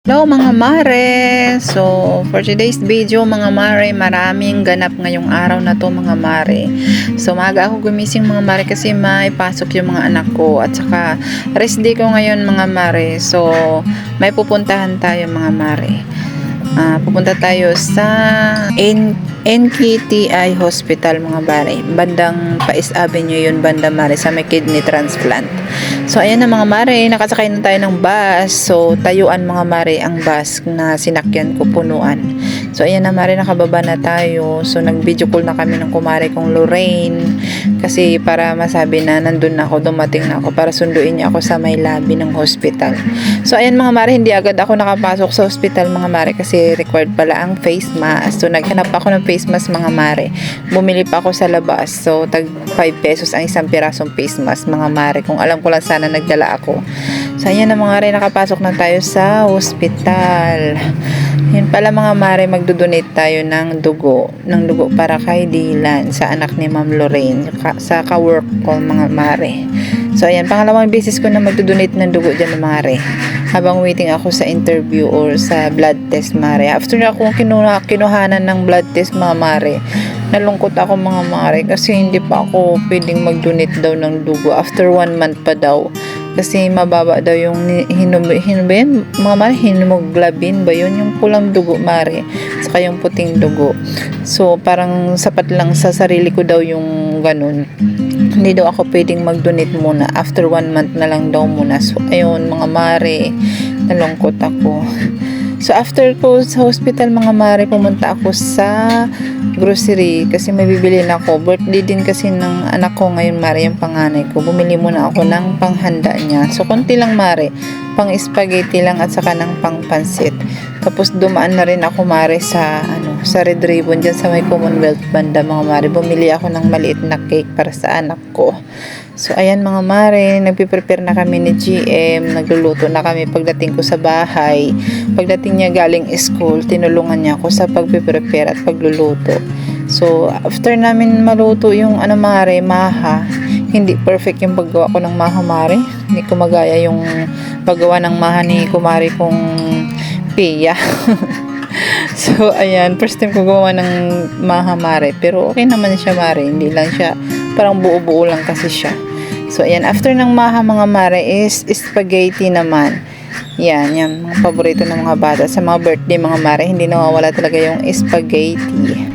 Hello mga mare! So, for today's video mga mare, maraming ganap ngayong araw na to mga mare. So, maaga ako gumising mga mare kasi may pasok yung mga anak ko. At saka, rest day ko ngayon mga mare. So, may pupuntahan tayo mga mare. Pupunta tayo sa NKTI Hospital mga mare. Bandang Pais Avenue yun, banda mare, sa may kidney transplant. So, ayan na mga mare, nakasakay na tayo ng bus. So, tayuan mga mare ang bus na sinakyan ko, punuan. So, ayan na mare, nakababa na tayo. So, nag-video call na kami ng kumare kong Lorraine. Kasi para masabi na nandun na ako, dumating na ako para sunduin niya ako sa may lobby ng hospital. So, ayan mga mare, hindi agad ako nakapasok sa hospital mga mare kasi required pala ang face mask. So, naghanap ako ng face mask mga mare. Bumili pa ako sa labas. So, tag 5 pesos ang isang pirasong face mask mga mare. Kung alam ko lang sana nagdala ako. So, ayan na mga mare, nakapasok na tayo sa hospital. Yun pala mga mare, magdodonate tayo ng dugo para kay Dylan, sa anak ni Ma'am Lorraine, sa ka-work ko mga mare. So, ayan, pangalawang beses ko na magdodonate ng dugo dyan mga mare. Habang waiting ako sa interview or sa blood test mare. After na akong kinuhanan ng blood test mga mare, nalungkot ako mga mare kasi hindi pa ako pwedeng mag-donate daw ng dugo after 1 month pa daw. Kasi mababa daw yung mga mare, hemoglobin ba yun? Yung pulang dugo mare, saka yung puting dugo. So, parang sapat lang sa sarili ko daw yung ganun. Hindi daw ako pwedeng mag-donate muna. After 1 month na lang daw muna. So, ayun mga mare, nalungkot ako. So, after ko sa hospital mga mare, pumunta ako sa grocery kasi may bibilin ako. Birthday din kasi ng anak ko ngayon mare, yung panganay ko. Bumili muna ako ng panghanda niya. So, konti lang mare, pang spaghetti lang at saka ng pang pansit. Tapos dumaan na rin ako mare sa Red Ribbon dyan sa may Commonwealth banda mga mare. Bumili ako ng maliit na cake para sa anak ko. So, ayan mga mare, nagpiprepare na kami ni GM, nagluluto na kami pagdating ko sa bahay. Pagdating niya galing school, tinulungan niya ako sa pagpiprepare at pagluluto. So, after namin maluto yung mare, maha, hindi perfect yung paggawa ko ng maha mare. Hindi ko magaya yung paggawa ng maha ni kumari kong Pia. So, ayan, first time ko gawa ng maha mare. Pero okay naman siya mare, hindi lang siya, parang buo-buo lang kasi siya. So, ayan, after ng maha mga mare is spaghetti naman. Yan, mga paborito ng mga bata. Sa mga birthday mga mare, hindi nawawala talaga yung spaghetti.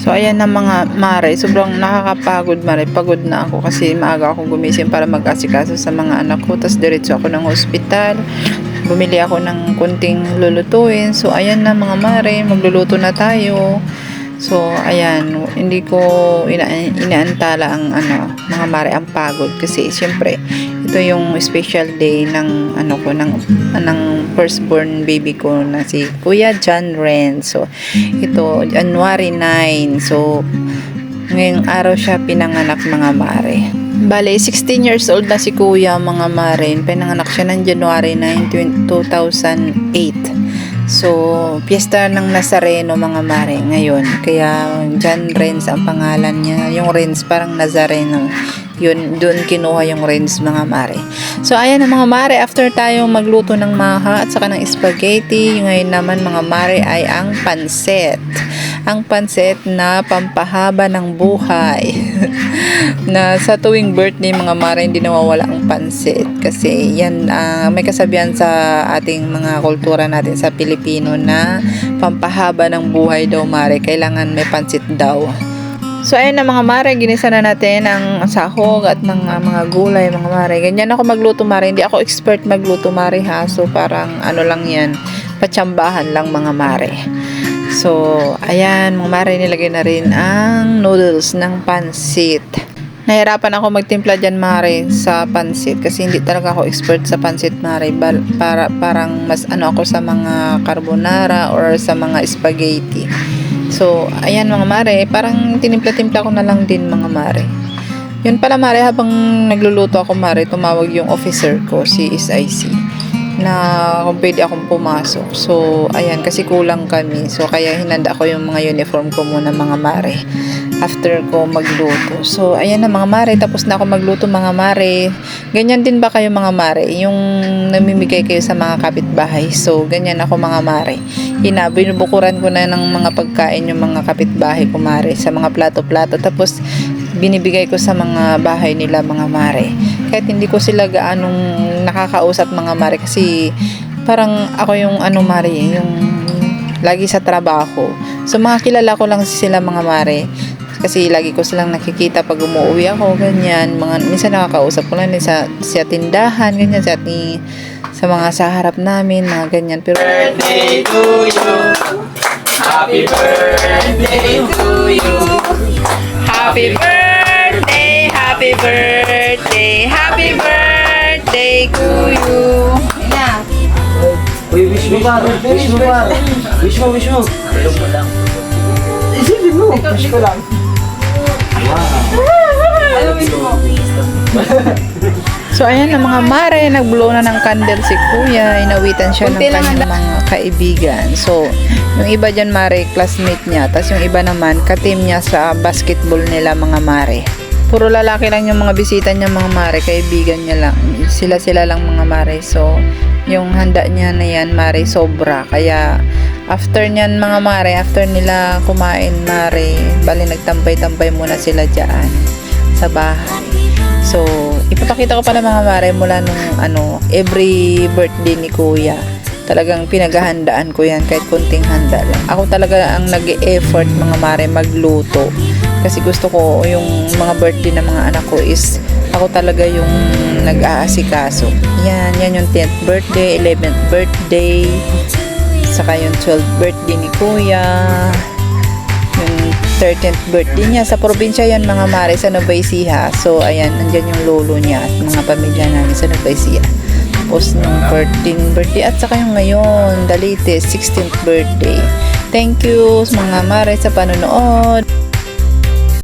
So, ayan na mga mare, sobrang nakakapagod mare. Pagod na ako kasi maaga akong gumising para mag-asikaso sa mga anak ko. Tapos diretso ako ng hospital. Bumili ako ng kunting lulutuin. So, ayan na mga mare, magluluto na tayo. So, ayan, hindi ko inaantala ang mga mare, ang pagod kasi siyempre ito yung special day ng ng firstborn baby ko na si Kuya John Ren. So, ito January 9. So, ngayong araw siya pinanganak mga mare. Bale, 16 years old na si Kuya mga mare. Pinanganak siya ng January 9, 2008. So, piyesta ng Nazareno mga mare ngayon. Kaya John Renz ang pangalan niya. Yung Renz parang Nazareno. Yun, doon kinuha yung Renz mga mare. So, ayan na mga mare. After tayong magluto ng maha at saka ng spaghetti, ngayon naman mga mare ay ang pansit. Ang pansit na pampahaba ng buhay. Na sa tuwing birthday mga mare, hindi nawawala ang pansit. Kasi yan, may kasabihan sa ating mga kultura natin sa Pilipino na pampahaba ng buhay daw mare, kailangan may pansit daw. So, ayun na mga mare, ginisa na natin ang sahog at ng mga gulay mga mare. Ganyan ako magluto mare, hindi ako expert magluto mare ha. So, parang lang yan, patsambahan lang mga mare. So, ayan mga mare, nilagay na rin ang noodles ng pansit. Nahirapan ako magtimpla dyan mare sa pansit kasi hindi talaga ako expert sa pansit mare. Parang mas ako sa mga carbonara or sa mga spaghetti. So, ayan mga mare, parang tinimpla-timpla ko na lang din mga mare. Yun pala mare, habang nagluluto ako mare, tumawag yung officer ko, si SIC, na kung pwede akong pumasok. So, ayan, kasi kulang kami. So, kaya hinanda ko yung mga uniform ko muna mga mare. after ko magluto. So, ayan na mga mare, tapos na ako magluto mga mare. Ganyan din ba kayo mga mare? Yung namimigay kayo sa mga kapitbahay. So, ganyan ako mga mare. Binubukuran ko na ng mga pagkain yung mga kapitbahay ko mare sa mga plato-plato. Tapos, binibigay ko sa mga bahay nila mga mare. Kahit hindi ko sila gaanong nakakausap mga mare kasi parang ako yung mare, yung lagi sa trabaho. So mga kilala ko lang sila mga mare kasi lagi ko silang nakikita pag umuwi ako, ganyan. Minsan nakakausap ko lang sa tindahan, ganyan, sa mga sa harap namin, mga ganyan. Pero Birthday to you. Happy birthday to you. happy birthday, happy birthday, happy birthday to you. Uy, wish mo ba? Wish mo ba? Wish mo, wish mo. Ayaw mo lang. Isipin mo. Wish ko lang. Wow. Wish mo. So ayan na mga mare, nagblow na ng candle si kuya, inawitan siya ng kanyang mga kaibigan. So yung iba dyan mare, classmate niya, tapos yung iba naman, ka-team niya sa basketball nila mga mare. Puro lalaki lang yung mga bisita niya mga mare, kaibigan niya lang, sila lang mga mare. So yung handa niya na yan mare, sobra. Kaya after niyan mga mare, after nila kumain mare, bali nagtampay-tampay muna sila dyan sa bahay. So, ipapakita ko pala mga mare mula nung every birthday ni kuya. Talagang pinaghahandaan ko yan kahit kunting handa lang. Ako talaga ang nag-e-effort mga mare magluto. Kasi gusto ko yung mga birthday ng mga anak ko is ako talaga yung nag-aasikaso. Yan yung 10th birthday, 11th birthday, saka yung 12th birthday ni kuya, yung 13th birthday niya. Sa probinsya yan mga mare, sa Nueva Ecija. So ayan, nandyan yung lolo niya at mga pamilya namin sa Nueva Ecija. Tapos yung 14th birthday at saka yung ngayon, the latest 16th birthday. Thank you mga mare sa panonood.